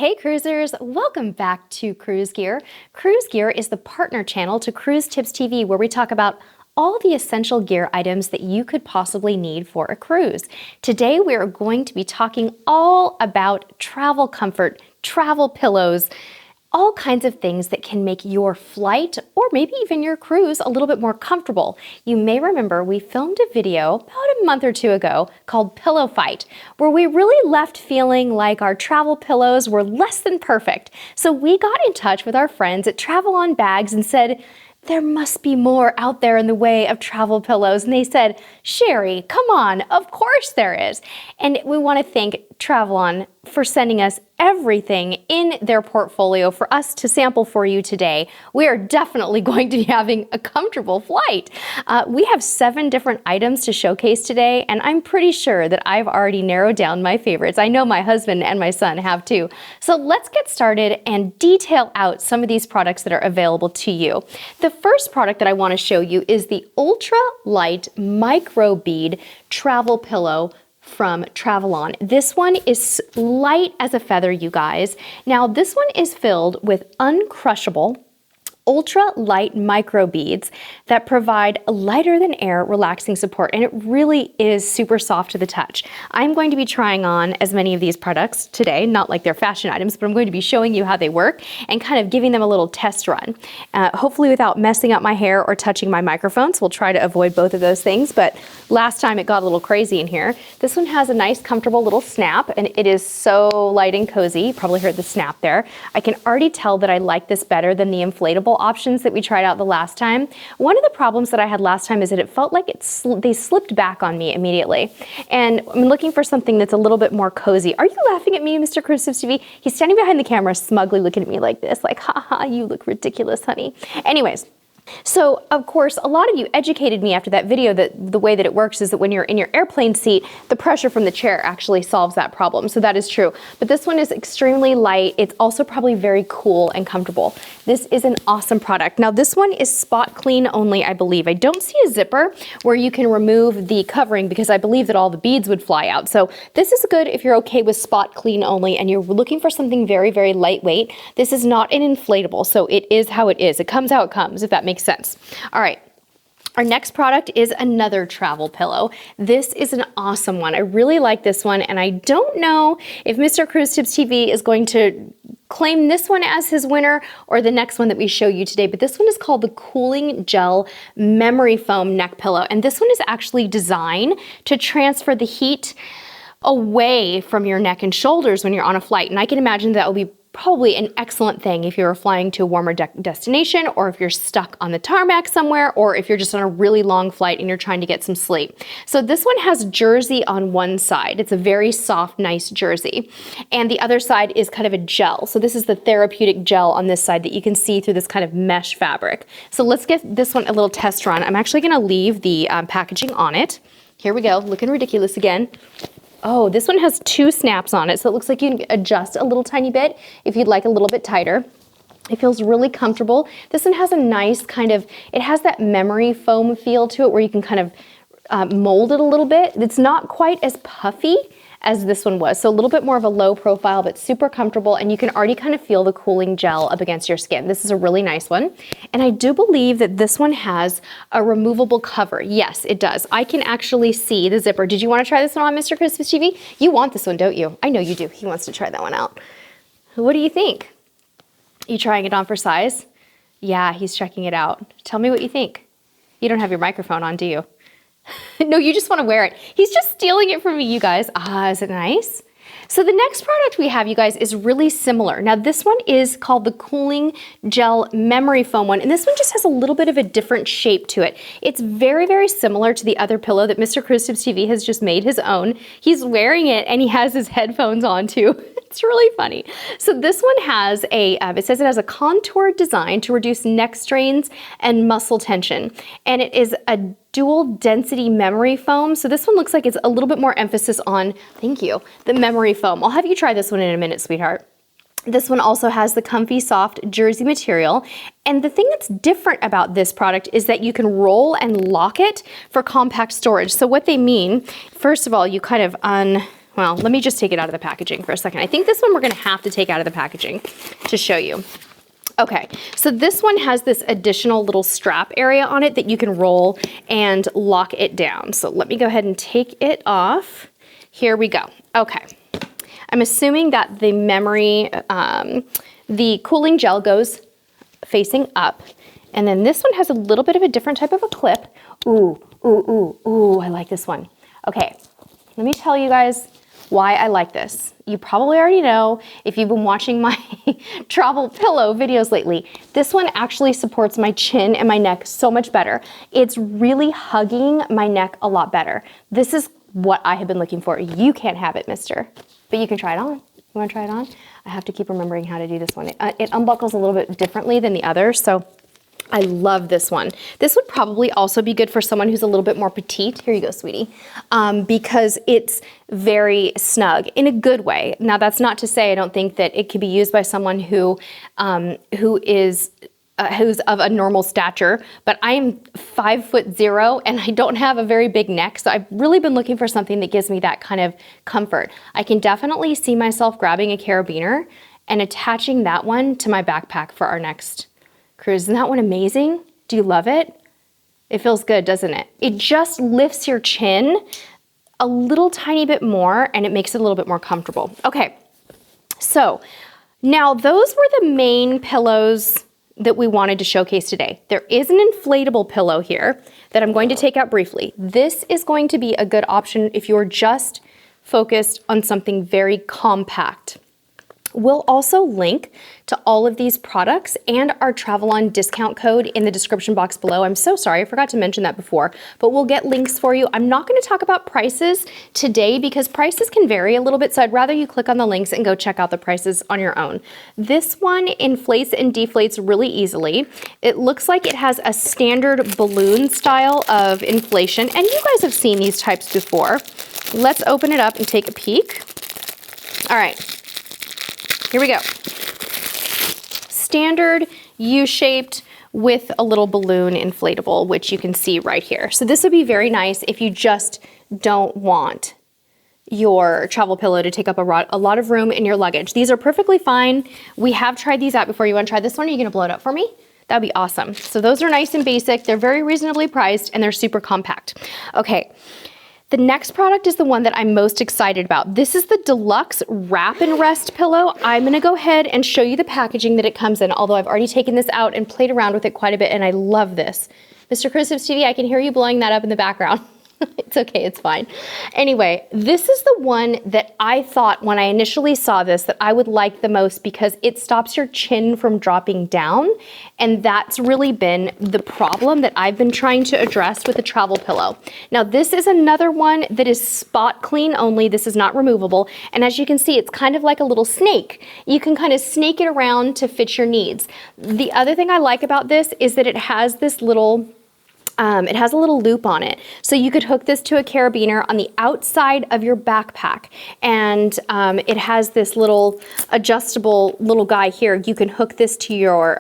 Hey cruisers, welcome back to Cruise Gear. Cruise Gear is the partner channel to Cruise Tips TV, where we talk about all the essential gear items that you could possibly need for a cruise. Today we are going to be talking all about travel comfort, travel pillows, all kinds of things that can make your flight or maybe even your cruise a little bit more comfortable. You may remember we filmed a video about a month or two ago called Pillow Fight, where we really left feeling like our travel pillows were less than perfect. So we got in touch with our friends at Travelon Bags and said, there must be more out there in the way of travel pillows. And they said, Sherry, come on, of course there is. And we want to thank Travelon for sending us everything in their portfolio for us to sample for you today. We are definitely going to be having a comfortable flight. We have 7 different items to showcase today, and I'm pretty sure that I've already narrowed down my favorites. I know my husband and my son have too. So let's get started and detail out some of these products that are available to you. The first product that I want to show you is the Ultralight Microbead Travel Pillow from Travelon. This one is light as a feather, you guys. Now this one is filled with uncrushable ultra light micro beads that provide lighter than air relaxing support, and it really is super soft to the touch. I'm going to be trying on as many of these products today, not like they're fashion items, but I'm going to be showing you how they work and kind of giving them a little test run. Hopefully without messing up my hair or touching my microphones. We'll try to avoid both of those things, but last time it got a little crazy in here. This one has a nice comfortable little snap, and it is so light and cozy. You probably heard the snap there. I can already tell that I like this better than the inflatable options that we tried out the last time. One of the problems that I had last time is that it felt like they slipped back on me immediately. And I'm looking for something that's a little bit more cozy. Are you laughing at me, Mr. Cruise Tips TV? He's standing behind the camera smugly looking at me like this, like, haha, you look ridiculous, honey. Anyways. So, of course, a lot of you educated me after that video that the way that it works is that when you're in your airplane seat, the pressure from the chair actually solves that problem. So that is true. But this one is extremely light. It's also probably very cool and comfortable. This is an awesome product. Now, this one is spot clean only, I believe. I don't see a zipper where you can remove the covering because I believe that all the beads would fly out. So this is good if you're okay with spot clean only and you're looking for something very, very lightweight. This is not an inflatable, so it is how it is. It comes how it comes, if that makes sense. All right. Our next product is another travel pillow. This is an awesome one. I really like this one, and I don't know if Mr. Cruise Tips TV is going to claim this one as his winner or the next one that we show you today, but this one is called the Cooling Gel Memory Foam Neck Pillow, and this one is actually designed to transfer the heat away from your neck and shoulders when you're on a flight, and I can imagine that will be probably an excellent thing if you're flying to a warmer destination, or if you're stuck on the tarmac somewhere, or if you're just on a really long flight and you're trying to get some sleep. So this one has jersey on one side. It's a very soft, nice jersey. And the other side is kind of a gel. So this is the therapeutic gel on this side that you can see through this kind of mesh fabric. So let's get this one a little test run. I'm actually gonna leave the packaging on it. Here we go, looking ridiculous again. Oh, this one has 2 snaps on it, so it looks like you can adjust a little tiny bit if you'd like a little bit tighter. It feels really comfortable. This one has a nice kind of, it has that memory foam feel to it where you can kind of mold it a little bit. It's not quite as puffy as this one was. So a little bit more of a low profile, but super comfortable, and you can already kind of feel the cooling gel up against your skin. This is a really nice one. And I do believe that this one has a removable cover. Yes, it does. I can actually see the zipper. Did you want to try this one on, Mr. Cruise Tips TV? You want this one, don't you? I know you do. He wants to try that one out. What do you think? You trying it on for size? Yeah, he's checking it out. Tell me what you think. You don't have your microphone on, do you? No, you just want to wear it. He's just stealing it from me, you guys. Ah, is it nice? So the next product we have, you guys, is really similar. Now this one is called the Cooling Gel Memory Foam one, and this one just has a little bit of a different shape to it. It's very, very similar to the other pillow that Mr. Cruise Tips TV has just made his own. He's wearing it and he has his headphones on too. It's really funny. So this one has it says it has a contoured design to reduce neck strains and muscle tension. And it is a dual density memory foam. So this one looks like it's a little bit more emphasis on, thank you, the memory foam. I'll have you try this one in a minute, sweetheart. This one also has the comfy soft jersey material. And the thing that's different about this product is that you can roll and lock it for compact storage. So what they mean, first of all, you kind of well, let me just take it out of the packaging for a second. I think this one we're gonna have to take out of the packaging to show you. Okay, so this one has this additional little strap area on it that you can roll and lock it down. So let me go ahead and take it off. Here we go. Okay, I'm assuming that the the cooling gel goes facing up. And then this one has a little bit of a different type of a clip. Ooh, ooh, ooh, ooh, I like this one. Okay, let me tell you guys why I like this. You probably already know if you've been watching my travel pillow videos lately. This one actually supports my chin and my neck so much better. It's really hugging my neck a lot better. This is what I have been looking for. You can't have it, mister, but you can try it on. You wanna try it on? I have to keep remembering how to do this one. It unbuckles a little bit differently than the others, so I love this one. This would probably also be good for someone who's a little bit more petite. Here you go, sweetie. Because it's very snug in a good way. Now, that's not to say I don't think that it could be used by someone who's of a normal stature, but I'm 5'0" and I don't have a very big neck. So I've really been looking for something that gives me that kind of comfort. I can definitely see myself grabbing a carabiner and attaching that one to my backpack for our next cruise. Isn't that one amazing? Do you love it? It feels good, doesn't it? It just lifts your chin a little tiny bit more and it makes it a little bit more comfortable. Okay, so now those were the main pillows that we wanted to showcase today. There is an inflatable pillow here that I'm going to take out briefly. This is going to be a good option if you're just focused on something very compact. We'll also link to all of these products and our Travelon discount code in the description box below. I'm so sorry, I forgot to mention that before, but we'll get links for you. I'm not going to talk about prices today because prices can vary a little bit, so I'd rather you click on the links and go check out the prices on your own. This one inflates and deflates really easily. It looks like it has a standard balloon style of inflation, and you guys have seen these types before. Let's open it up and take a peek. All right. Here we go. Standard U-shaped with a little balloon inflatable, which you can see right here. So this would be very nice if you just don't want your travel pillow to take up a lot of room in your luggage. These are perfectly fine. We have tried these out before. You want to try this one? Are you going to blow it up for me? That'd be awesome. So those are nice and basic. They're very reasonably priced and they're super compact. Okay. The next product is the one that I'm most excited about. This is the Deluxe Wrap and Rest Pillow. I'm gonna go ahead and show you the packaging that it comes in, although I've already taken this out and played around with it quite a bit, and I love this. Mr. Cruise Tips TV, I can hear you blowing that up in the background. It's okay, it's fine. Anyway, this is the one that I thought when I initially saw this that I would like the most because it stops your chin from dropping down. And that's really been the problem that I've been trying to address with the travel pillow. Now, this is another one that is spot clean only. This is not removable. And as you can see, it's kind of like a little snake. You can kind of snake it around to fit your needs. The other thing I like about this is that it has this little it has a little loop on it. So you could hook this to a carabiner on the outside of your backpack. And it has this little adjustable little guy here. You can hook this to your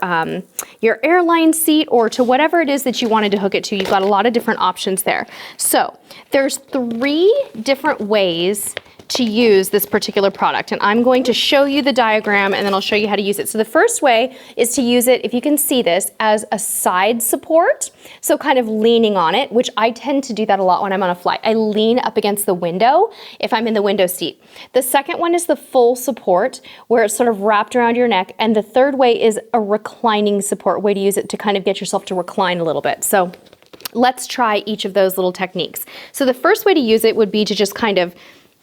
airline seat or to whatever it is that you wanted to hook it to. You've got a lot of different options there. So there's 3 different ways to use this particular product. And I'm going to show you the diagram and then I'll show you how to use it. So the first way is to use it, if you can see this, as a side support. So kind of leaning on it, which I tend to do that a lot when I'm on a flight. I lean up against the window if I'm in the window seat. The second one is the full support where it's sort of wrapped around your neck. And the third way is a reclining support, way to use it to kind of get yourself to recline a little bit. So let's try each of those little techniques. So the first way to use it would be to just kind of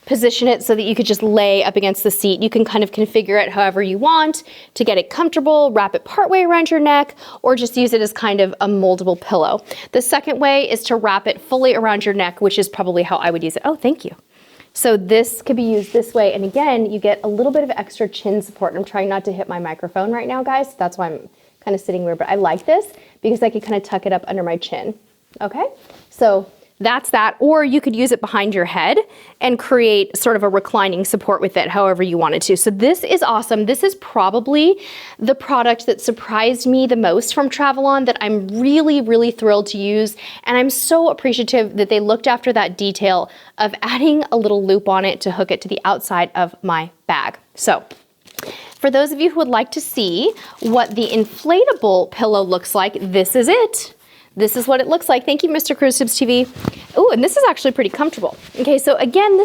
position it so that you could just lay up against the seat. You can kind of configure it however you want to get it comfortable, wrap it partway around your neck, or just use it as kind of a moldable pillow. The second way is to wrap it fully around your neck, which is probably how I would use it. Oh, thank you. So this could be used this way. And again, you get a little bit of extra chin support. I'm trying not to hit my microphone right now, guys. That's why I'm kind of sitting weird, but I like this because I can kind of tuck it up under my chin. Okay, so that's that. Or you could use it behind your head and create sort of a reclining support with it, however you wanted to. So this is awesome. This is probably the product that surprised me the most from Travelon that I'm really, really thrilled to use. And I'm so appreciative that they looked after that detail of adding a little loop on it to hook it to the outside of my bag. So for those of you who would like to see what the inflatable pillow looks like, this is it. This is what it looks like. Thank you, Mr. Cruise Tips TV. Oh, and this is actually pretty comfortable. Okay, so again,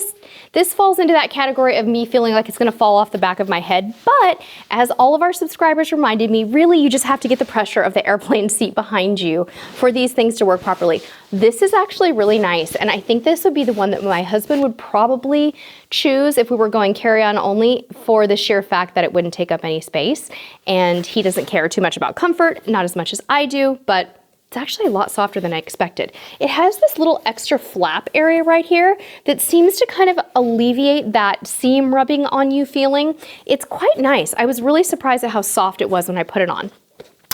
this falls into that category of me feeling like it's gonna fall off the back of my head, but as all of our subscribers reminded me, really you just have to get the pressure of the airplane seat behind you for these things to work properly. This is actually really nice, and I think this would be the one that my husband would probably choose if we were going carry-on only, for the sheer fact that it wouldn't take up any space, and he doesn't care too much about comfort, not as much as I do, but it's actually a lot softer than I expected. It has this little extra flap area right here that seems to kind of alleviate that seam rubbing on you feeling. It's quite nice. I was really surprised at how soft it was when I put it on.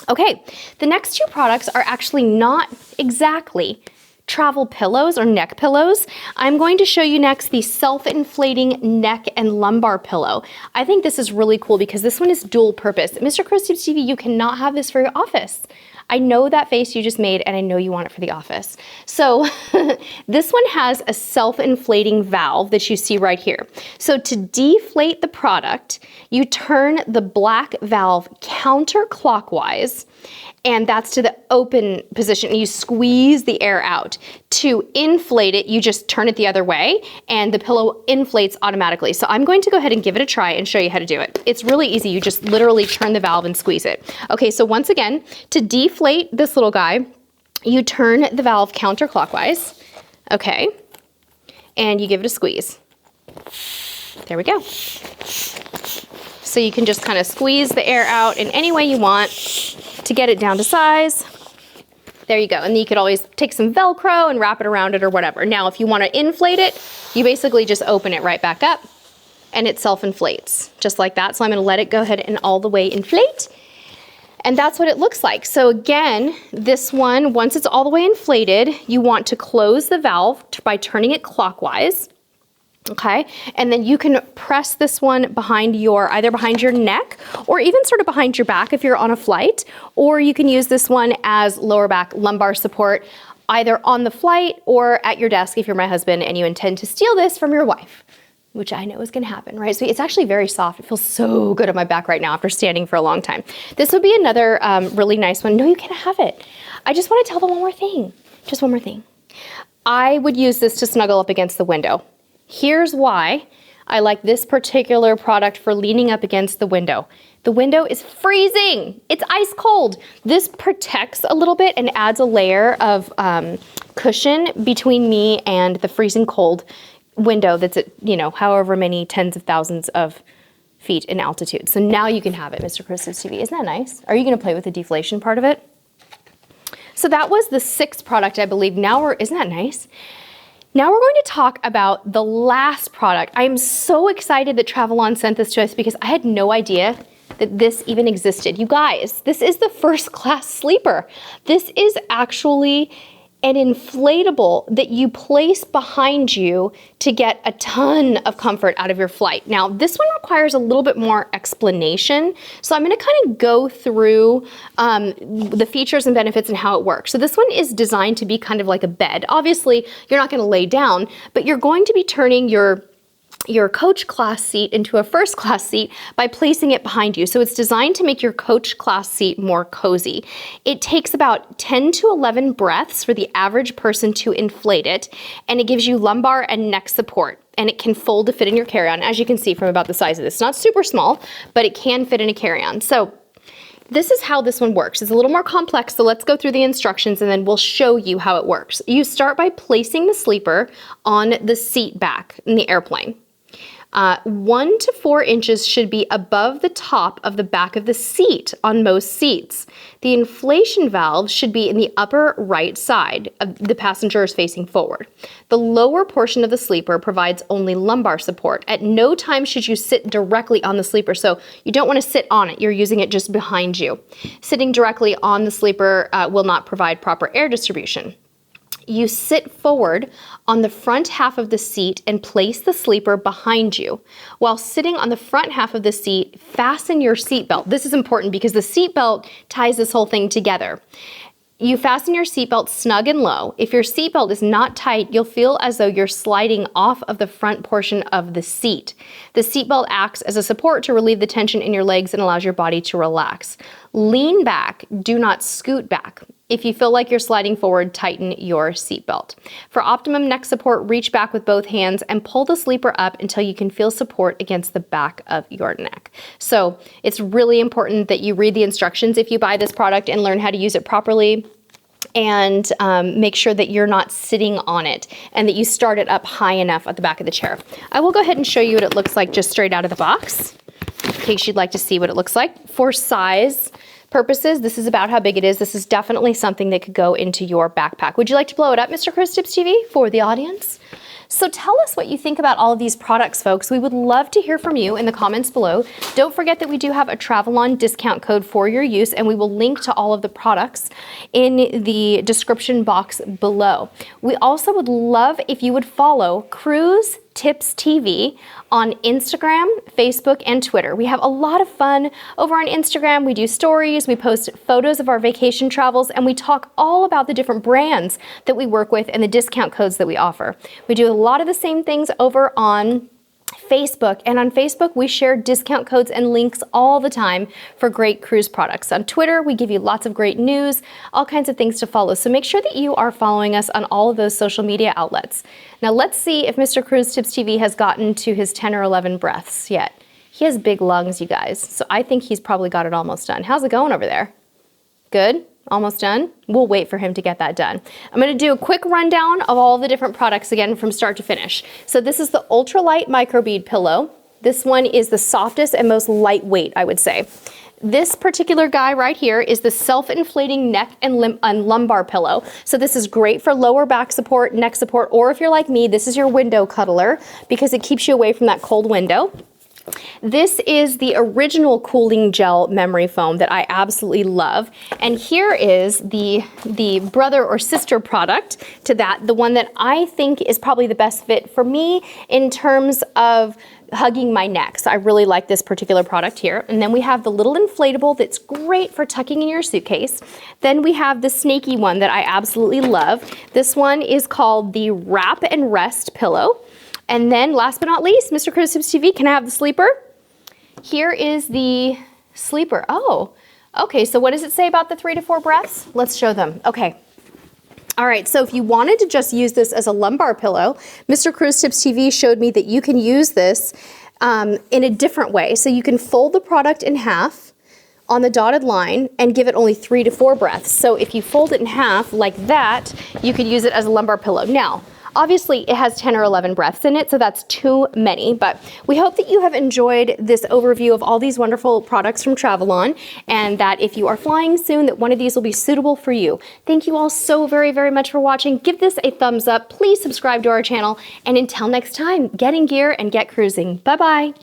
Okay, the next two products are actually not exactly travel pillows or neck pillows. I'm going to show you next the self-inflating neck and lumbar pillow. I think this is really cool because this one is dual purpose. Mr. Cruise Tips TV, you cannot have this for your office. I know that face you just made and I know you want it for the office. So this one has a self-inflating valve that you see right here. So to deflate the product, you turn the black valve counterclockwise, and that's to the open position. You squeeze the air out. To inflate it, you just turn it the other way and the pillow inflates automatically. So I'm going to go ahead and give it a try and show you how to do it. It's really easy. You just literally turn the valve and squeeze it. Okay, so once again, to deflate this little guy, you turn the valve counterclockwise, okay, and you give it a squeeze. There we go. So you can just kind of squeeze the air out in any way you want to get it down to size. There you go. And you could always take some Velcro and wrap it around it or whatever. Now, if you want to inflate it, you basically just open it right back up and it self-inflates just like that. So I'm going to let it go ahead and all the way inflate. And that's what it looks like. So again, this one, once it's all the way inflated, you want to close the valve by turning it clockwise. Okay, and then you can press this one behind either behind your neck or even sort of behind your back if you're on a flight, or you can use this one as lower back lumbar support either on the flight or at your desk if you're my husband and you intend to steal this from your wife, which I know is gonna happen, right? So it's actually very soft. It feels so good on my back right now after standing for a long time. This would be another really nice one. No, you can't have it. I just wanna tell them one more thing, just one more thing. I would use this to snuggle up against the window. Here's why I like this particular product for leaning up against the window. The window is freezing. It's ice cold. This protects a little bit and adds a layer of cushion between me and the freezing cold window that's at, you know, however many tens of thousands of feet in altitude. So now you can have it, Mr. Cruise Tips TV. Isn't that nice? Are you gonna play with the deflation part of it? So that was the sixth product, I believe. Now isn't that nice? Now we're going to talk about the last product. I am so excited that Travelon sent this to us because I had no idea that this even existed. You guys, this is the first class sleeper. This is actually an inflatable that you place behind you to get a ton of comfort out of your flight. Now, this one requires a little bit more explanation, so I'm gonna kind of go through the features and benefits and how it works. So this one is designed to be kind of like a bed. Obviously, you're not gonna lay down, but you're going to be turning your coach class seat into a first class seat by placing it behind you. So it's designed to make your coach class seat more cozy. It takes about 10 to 11 breaths for the average person to inflate it, and it gives you lumbar and neck support. And it can fold to fit in your carry-on, as you can see from about the size of this. It's not super small, but it can fit in a carry-on. So this is how this one works. It's a little more complex, so let's go through the instructions and then we'll show you how it works. You start by placing the sleeper on the seat back in the airplane. 1 to 4 inches should be above the top of the back of the seat on most seats. The inflation valve should be in the upper right side. The passenger is facing forward. The lower portion of the sleeper provides only lumbar support. At no time should you sit directly on the sleeper, so you don't want to sit on it. You're using it just behind you. Sitting directly on the sleeper will not provide proper air distribution. You sit forward on the front half of the seat and place the sleeper behind you. While sitting on the front half of the seat, fasten your seatbelt. This is important because the seatbelt ties this whole thing together. You fasten your seatbelt snug and low. If your seatbelt is not tight, you'll feel as though you're sliding off of the front portion of the seat. The seatbelt acts as a support to relieve the tension in your legs and allows your body to relax. Lean back, do not scoot back. If you feel like you're sliding forward, tighten your seatbelt. For optimum neck support, reach back with both hands and pull the sleeper up until you can feel support against the back of your neck. So it's really important that you read the instructions if you buy this product and learn how to use it properly. And make sure that you're not sitting on it and that you start it up high enough at the back of the chair. I will go ahead and show you what it looks like just straight out of the box, in case you'd like to see what it looks like. For size purposes, this is about how big it is. This is definitely something that could go into your backpack. Would you like to blow it up, Mr. Cruise Tips TV, for the audience? So tell us what you think about all of these products, folks. We would love to hear from you in the comments below. Don't forget that we do have a Travelon discount code for your use, and we will link to all of the products in the description box below. We also would love if you would follow Cruise Tips TV on Instagram, Facebook, and Twitter. We have a lot of fun over on Instagram. We do stories, we post photos of our vacation travels, and we talk all about the different brands that we work with and the discount codes that we offer. We do a lot of the same things over on Facebook, and on Facebook we share discount codes and links all the time for great cruise products. On Twitter we give you lots of great news, all kinds of things to follow, so make sure that you are following us on all of those social media outlets. Now let's see if Mr. Cruise Tips TV has gotten to his 10 or 11 breaths yet. He has big lungs, you guys, so I think he's probably got it almost done. How's it going over there? Good? Almost done? We'll wait for him to get that done. I'm gonna do a quick rundown of all the different products again from start to finish. So this is the Ultralight Microbead pillow. This one is the softest and most lightweight, I would say. This particular guy right here is the self-inflating neck and lumbar pillow. So this is great for lower back support, neck support, or if you're like me, this is your window cuddler because it keeps you away from that cold window. This is the original cooling gel memory foam that I absolutely love. And here is the brother or sister product to that, the one that I think is probably the best fit for me in terms of hugging my neck. So I really like this particular product here. And then we have the little inflatable that's great for tucking in your suitcase. Then we have the snaky one that I absolutely love. This one is called the Wrap and Rest pillow. And then last but not least, Mr. Cruise Tips TV, can I have the sleeper? Here is the sleeper. Oh, okay, so what does it say about the 3 to 4 breaths? Let's show them. Okay. All right, so if you wanted to just use this as a lumbar pillow, Mr. Cruise Tips TV showed me that you can use this in a different way. So you can fold the product in half on the dotted line and give it only 3 to 4 breaths. So if you fold it in half like that, you could use it as a lumbar pillow. Now, obviously, it has 10 or 11 breaths in it, so that's too many, but we hope that you have enjoyed this overview of all these wonderful products from Travelon, and that if you are flying soon, that one of these will be suitable for you. Thank you all so very, very much for watching. Give this a thumbs up. Please subscribe to our channel, and until next time, get in gear and get cruising. Bye-bye.